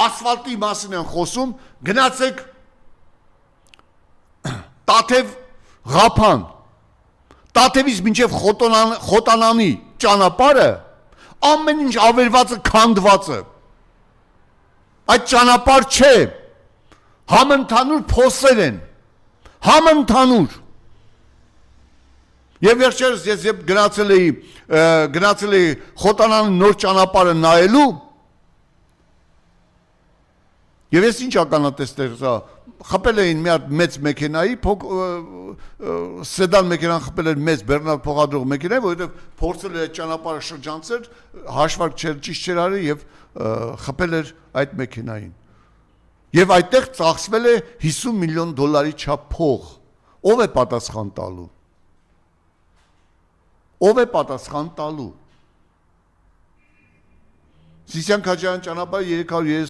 ասֆալտի մասին են խոսում, գնացեք Տաթև Ղափան, Տաթևից մինչև Խոտանանի ճանապարհը ամեն ինչ ավերվածը քանդված է։ Այդ ճանապարհ չէ, համընդհանուր փոսեր են, համընդհանուր։ Եվ վերջերս ես գնացել էի Խոտանանի նոր ճանապարհը նայելու, եւ ես ինչ ականատեսներ խփել էին մի հատ մեծ մեքենայի, սեդան մեքենան խփել էր մեծ բեռնատ փոխադրող մեքենայի, որովհետեւ փորձել էր այդ ճանապարհը շրջանցել, հաշվարկ չէր, ճիշտ չէր արել եւ խփել էր այդ մեքենային։ Եվ այդտեղ ծախսվել է $50 միլիոն չափ փող։ Ո՞վ է պատասխան տալու։ Ո՞վ է պատասխան տալու։ Սիսիան Քաջարյան ճանապարհը 330